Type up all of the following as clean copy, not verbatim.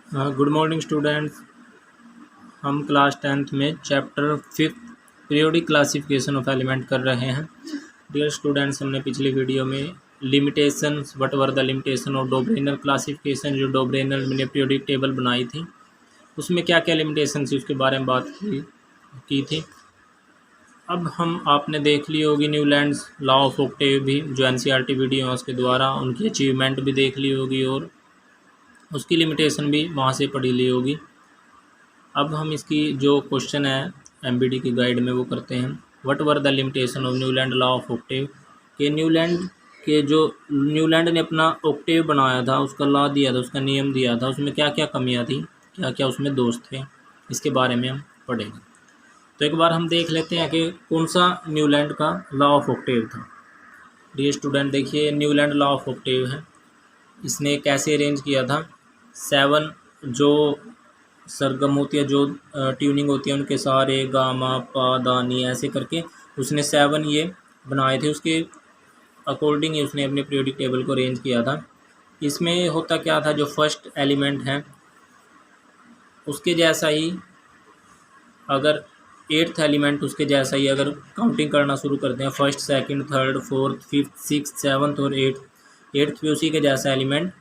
Good morning students. हम class 10th में chapter 5 periodic classification of element कर रहे हैं। डियर स्टूडेंट्स, हमने पिछली वीडियो में limitations what were the limitation of Dobereiner classification, जो डोब्रेनर ने पीरियोडिक टेबल बनाई थी, उसमें क्या क्या लिमिटेशन थी उसके बारे में बात की थी। अब हम आपने देख ली होगी न्यूलैंड्स लॉ ऑफ ऑक्टेव भी, जो एनसीईआरटी वीडियो है उसके द्वारा, उनकी अचीवमेंट भी देख ली होगी और उसकी लिमिटेशन भी वहाँ से पढ़ी ली होगी। अब हम इसकी जो क्वेश्चन है एमबीडी की गाइड में वो करते हैं। What were the limitation of Newland law of octave, के न्यूलैंड ने अपना ऑक्टेव बनाया था, उसका लॉ दिया था, उसका नियम दिया था, उसमें क्या क्या कमियां थी, क्या क्या उसमें दोष थे, इसके बारे में हम पढ़ेंगे। तो एक बार हम देख लेते हैं कि कौन सा न्यूलैंड का लॉ ऑफ ऑक्टेव था। डियर स्टूडेंट, देखिए न्यूलैंड लॉ ऑफ ऑक्टेव है, इसने कैसे अरेंज किया था। 7 जो सरगम होती है, जो ट्यूनिंग होती है, उनके सारे गामा पा दानी ऐसे करके उसने 7 ये बनाए थे, उसके अकॉर्डिंग ही उसने अपने पीरियोडिक टेबल को अरेंज किया था। इसमें होता क्या था, जो फर्स्ट एलिमेंट है उसके जैसा ही, अगर 8th एलिमेंट उसके जैसा ही अगर काउंटिंग करना शुरू करते हैं, first second third fourth fifth sixth seventh और 8th भी उसी के जैसा एलिमेंट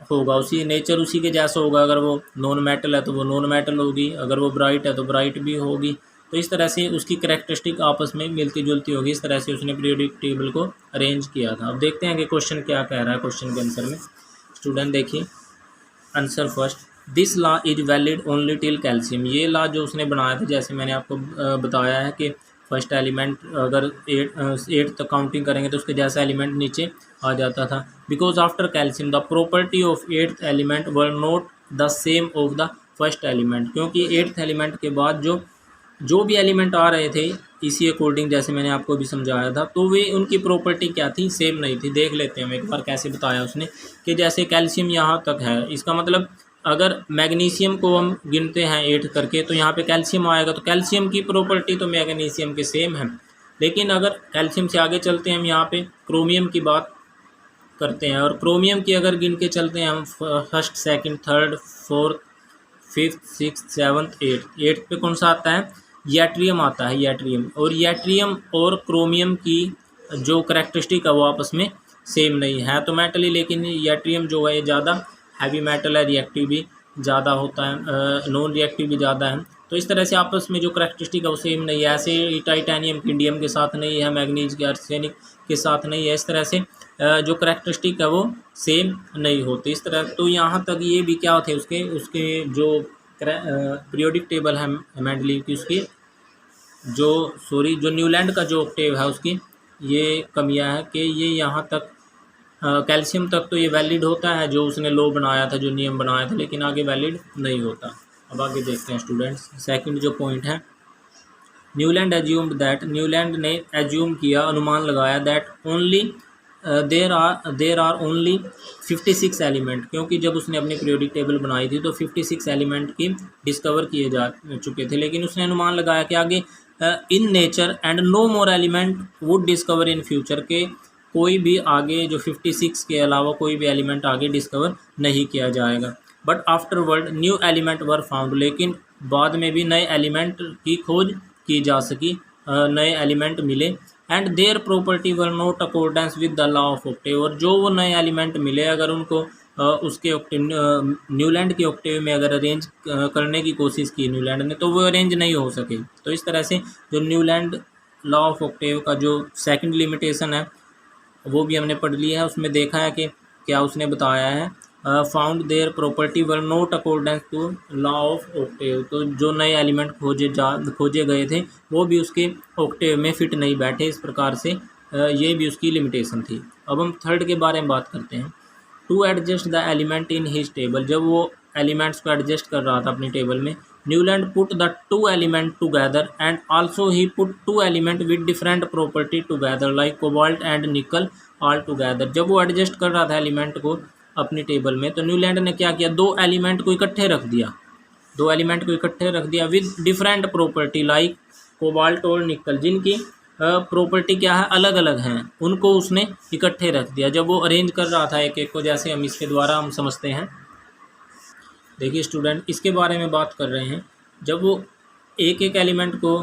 होगा, उसी नेचर उसी के जैसा होगा। अगर वो नॉन मेटल है तो वो नॉन मेटल होगी, अगर वो ब्राइट है तो ब्राइट भी होगी। तो इस तरह से उसकी कैरेक्टरिस्टिक आपस में मिलती जुलती होगी। इस तरह से उसने पीरियोडिक टेबल को अरेंज किया था। अब देखते हैं कि क्वेश्चन क्या कह रहा है। क्वेश्चन के आंसर में स्टूडेंट देखिए answer first, this law is valid only till calcium. ये लॉ जो उसने बनाया था, जैसे मैंने आपको बताया है कि फर्स्ट एलिमेंट अगर 8 तक काउंटिंग करेंगे तो उसके जैसा एलिमेंट नीचे आ जाता था। Because after calcium the property of 8th element were not the same of the first element, क्योंकि 8th एलिमेंट के बाद जो भी एलिमेंट आ रहे थे इसी अकॉर्डिंग, जैसे मैंने आपको भी समझाया था, तो वे उनकी प्रॉपर्टी क्या थी, सेम नहीं थी। देख लेते हैं हम एक बार कैसे बताया उसने, कि जैसे कैल्शियम यहाँ तक है, इसका मतलब अगर मैग्नीशियम को हम गिनते हैं 8 करके तो यहाँ पे कैल्शियम आएगा, तो कैल्शियम की प्रॉपर्टी तो मैग्नीशियम के सेम है। लेकिन अगर कैल्शियम से आगे चलते हैं हम, यहाँ पे क्रोमियम की बात करते हैं, और क्रोमियम की अगर गिन के चलते हैं हम, first second third fourth fifth sixth seventh 8th पे कौन सा आता है, यट्रियम आता है, यट्रियम। और यट्रियम और क्रोमियम की जो करैक्टरिस्टिक है वो आपस में सेम नहीं है, तो मेटल ही, लेकिन यट्रियम जो है ये ज़्यादा हैवी मेटल है, रिएक्टिव भी ज़्यादा होता है, नॉन रिएक्टिव भी ज़्यादा है। तो इस तरह से आपस में जो करैक्टरिस्टिक है वो सेम नहीं है। ऐसे टाइटेनियम इंडियम के साथ नहीं है, मैग्नीज के आर्सेनिक के साथ नहीं है। इस तरह से जो करैक्टरिस्टिक है वो सेम नहीं होती इस तरह। तो यहाँ तक ये भी क्या थे उसके जो पीरियोडिक टेबल है मेंडलीव की, उसकी जो न्यूलैंड का जो ऑक्टेव है उसकी ये कमियां है कि ये यहाँ तक कैल्शियम तक तो ये वैलिड होता है, जो उसने लॉ बनाया था, जो नियम बनाया था, लेकिन आगे वैलिड नहीं होता। अब आगे देखते हैं स्टूडेंट्स, सेकंड जो पॉइंट है, न्यूलैंड एज्यूम्ड दैट, न्यूलैंड ने एज्यूम किया, अनुमान लगाया, that only there are only 56 element, क्योंकि जब उसने अपनी पीरियोडिक टेबल बनाई थी तो 56 एलिमेंट की डिस्कवर किए जा चुके थे। लेकिन उसने अनुमान लगाया कि आगे in nature and no more element would discover in future, के कोई भी आगे जो 56 के अलावा कोई भी एलिमेंट आगे डिस्कवर नहीं किया जाएगा। But afterward new element were found, लेकिन बाद में भी नए एलिमेंट की खोज की जा सकी, नए एलिमेंट मिले। And there property were not accordance with the law of Octave, और जो वो नए एलिमेंट मिले अगर उनको उसके ऑक्टेव न्यूलैंड के ऑक्टेव में अगर अरेंज करने की कोशिश की न्यूलैंड ने, तो वो अरेंज नहीं हो सके। तो इस तरह से जो न्यूलैंड लॉ ऑफ ऑक्टेव का जो सेकंड लिमिटेशन है वो भी हमने पढ़ लिया है। उसमें देखा है कि क्या उसने बताया है, found their property were not accordance to law of octave, तो जो नए एलिमेंट खोजे गए थे वो भी उसके ऑक्टेव में फिट नहीं बैठे। इस प्रकार से ये भी उसकी लिमिटेशन थी। अब हम थर्ड के बारे में बात करते हैं। To adjust the element in his table, जब वो एलिमेंट्स को एडजस्ट कर रहा था अपनी टेबल में, Newland put the 2 element together and also he put 2 element with different property together like cobalt and nickel all together. जब वो एडजस्ट कर रहा था एलिमेंट को अपनी टेबल में, तो न्यूलैंड ने क्या किया, 2 एलिमेंट को इकट्ठे रख दिया, 2 एलिमेंट को इकट्ठे रख दिया with different property like cobalt और निकल, जिनकी प्रॉपर्टी क्या है, अलग अलग हैं, उनको उसने इकट्ठे रख दिया जब वो अरेंज कर रहा था एक एक को। जैसे हम इसके द्वारा हम समझते हैं देखिए स्टूडेंट, इसके बारे में बात कर रहे हैं। जब वो एक एक एलिमेंट को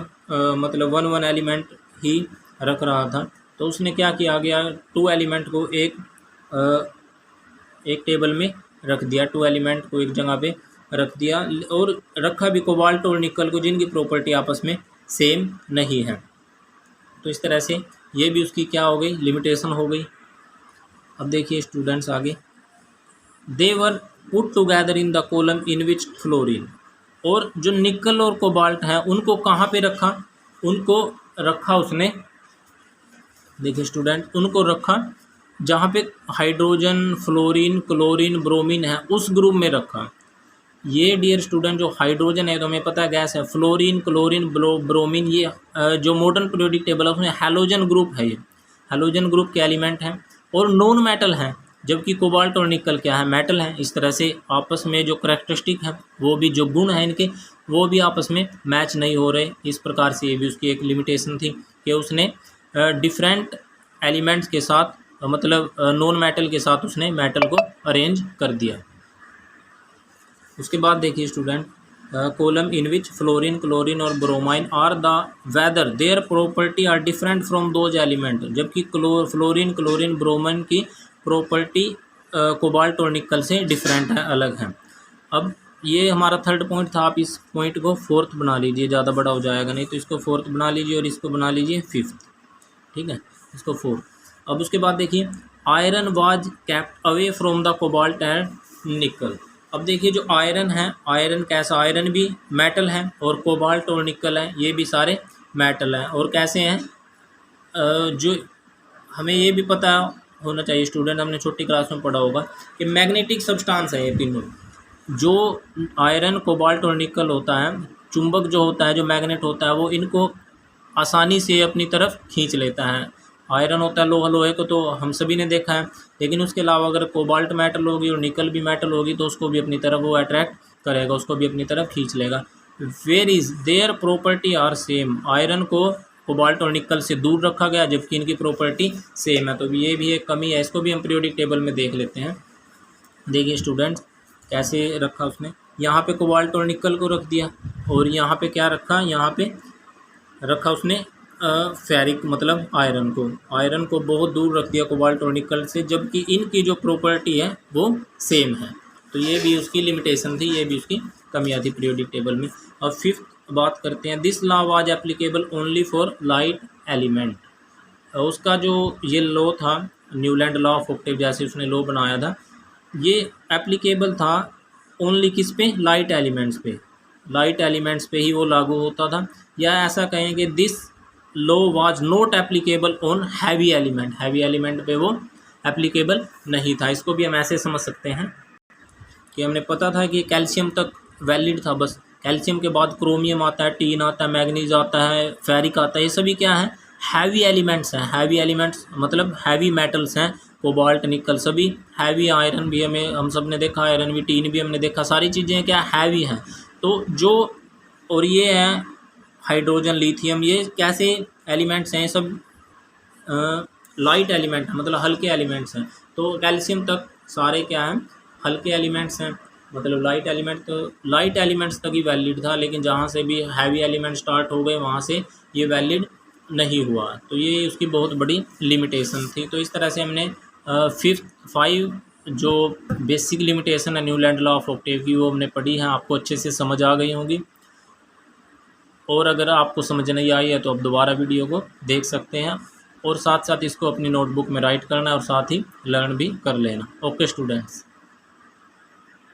मतलब वन एलिमेंट ही रख रहा था, तो उसने क्या किया गया, 2 एलिमेंट को एक टेबल में रख दिया, 2 एलिमेंट को एक जगह पे रख दिया, और रखा भी कोबाल्ट और निकल को, जिनकी प्रॉपर्टी आपस में सेम नहीं है। तो इस तरह से ये भी उसकी क्या हो गई, लिमिटेशन हो गई। अब देखिए स्टूडेंट्स आगे, they were put together in the column in which fluorine, और जो निकल और कोबाल्ट है उनको कहाँ पे रखा, उनको रखा उसने, देखिए स्टूडेंट, उनको रखा जहाँ पे हाइड्रोजन, फ्लोरीन, क्लोरीन, ब्रोमीन है, उस ग्रुप में रखा। ये डियर स्टूडेंट, जो हाइड्रोजन है तो हमें पता है गैस है, फ्लोरीन, क्लोरीन, ब्रोमीन, ये जो मॉडर्न पीरियोडिक टेबल है उसमें हैलोजन ग्रुप है, ये हैलोजन ग्रुप के एलिमेंट हैं और नॉन मेटल हैं, जबकि कोबाल्ट और निकल क्या है, मेटल हैं। इस तरह से आपस में जो करैक्टरिस्टिक है, वो भी जो गुण हैं इनके, वो भी आपस में मैच नहीं हो रहे। इस प्रकार से ये भी उसकी एक लिमिटेशन थी कि उसने डिफरेंट एलिमेंट्स के साथ, मतलब नॉन मेटल के साथ उसने मेटल को अरेंज कर दिया। उसके बाद देखिए student, column in which fluorine, chlorine और bromine are the whether their property are different from those element, जबकि फ्लोरीन, क्लोरीन, ब्रोमाइन की प्रॉपर्टी कोबाल्ट और निकल से डिफरेंट है, अलग है। अब ये हमारा थर्ड पॉइंट था, आप इस पॉइंट को फोर्थ बना लीजिए, ज़्यादा बड़ा हो जाएगा नहीं, तो इसको फोर्थ बना लीजिए और इसको बना लीजिए फिफ्थ, ठीक है, इसको फोर्थ। अब उसके बाद देखिए, iron was kept away from the cobalt and निकल। अब देखिए जो आयरन है, आयरन कैसा, आयरन भी मेटल है और कोबाल्ट और निकल है, ये भी सारे मेटल हैं। और कैसे हैं, जो हमें ये भी पता होना चाहिए स्टूडेंट, हमने छोटी क्लास में पढ़ा होगा कि मैग्नेटिक सब्सटेंस है ये तीनों। जो आयरन, कोबाल्ट और निकल होता है, चुंबक जो होता है, जो मैग्नेट होता है, वो इनको आसानी से अपनी तरफ खींच लेता है। आयरन होता है लोहा, लोहे को तो हम सभी ने देखा है, लेकिन उसके अलावा अगर कोबाल्ट मेटल होगी और निकल भी मेटल होगी तो उसको भी अपनी तरफ वो अट्रैक्ट करेगा, उसको भी अपनी तरफ खींच लेगा। Where is their property are same, iron को कोबाल्ट और निकल से दूर रखा गया, जबकि इनकी प्रॉपर्टी सेम है। तो ये भी एक कमी है, इसको भी हम पीरियोडिक टेबल में देख लेते हैं। देखिए स्टूडेंट्स, कैसे रखा उसने, यहाँ पे कोबाल्ट और निकल को रख दिया, और यहाँ पे क्या रखा, यहाँ पे रखा उसने फेरिक मतलब आयरन को बहुत दूर रख दिया कोबाल्ट और निकल से, जबकि इनकी जो प्रॉपर्टी है वो सेम है। तो ये भी उसकी लिमिटेशन थी, ये भी उसकी कमियाँ थी पीरियोडिक टेबल में। अब फिफ्थ बात करते हैं, this law was applicable only for light element. उसका जो ये लॉ था, न्यूलैंड लॉ ऑफ ऑक्टेव जैसे उसने लॉ बनाया था, ये एप्लीकेबल था ओनली किस पे, लाइट एलिमेंट्स पे, लाइट एलिमेंट्स पे ही वो लागू होता था। या ऐसा कहेंगे, this law was not applicable on heavy element, heavy element पे वो एप्लीकेबल नहीं था। इसको भी हम ऐसे समझ सकते हैं कि हमने पता था कि कैल्शियम तक वैलिड था, बस कैल्शियम के बाद क्रोमियम आता है, टीन आता है, मैग्नीज आता है, फेरिक आता है, ये सभी क्या है, हैवी एलिमेंट्स हैं। हैवी एलिमेंट्स मतलब हैवी मेटल्स हैं, कोबाल्ट, निकल सभी हैवी। आयरन भी हम सब ने देखा, आयरन भी, टीन भी हमने देखा, सारी चीज़ें क्या हैवी हैं। तो जो, और ये है हाइड्रोजन, लिथियम, ये कैसे एलिमेंट्स हैं, सब लाइट एलिमेंट हैं, मतलब हल्के एलिमेंट्स हैं। तो कैल्शियम तक सारे क्या हैं, हल्के एलिमेंट्स हैं, मतलब लाइट एलिमेंट। तो लाइट एलिमेंट्स तक ही वैलिड था, लेकिन जहाँ से भी हैवी एलिमेंट स्टार्ट हो गए वहाँ से ये वैलिड नहीं हुआ। तो ये उसकी बहुत बड़ी लिमिटेशन थी। तो इस तरह से हमने फिफ्थ 5 जो बेसिक लिमिटेशन है न्यूलैंड लॉ ऑफ ऑक्टेव की, वो हमने पढ़ी है, आपको अच्छे से समझ आ गई होंगी। और अगर आपको समझ नहीं आई है तो आप दोबारा वीडियो को देख सकते हैं, और साथ साथ इसको अपनी नोटबुक में राइट करना है और साथ ही लर्न भी कर लेना। Okay students.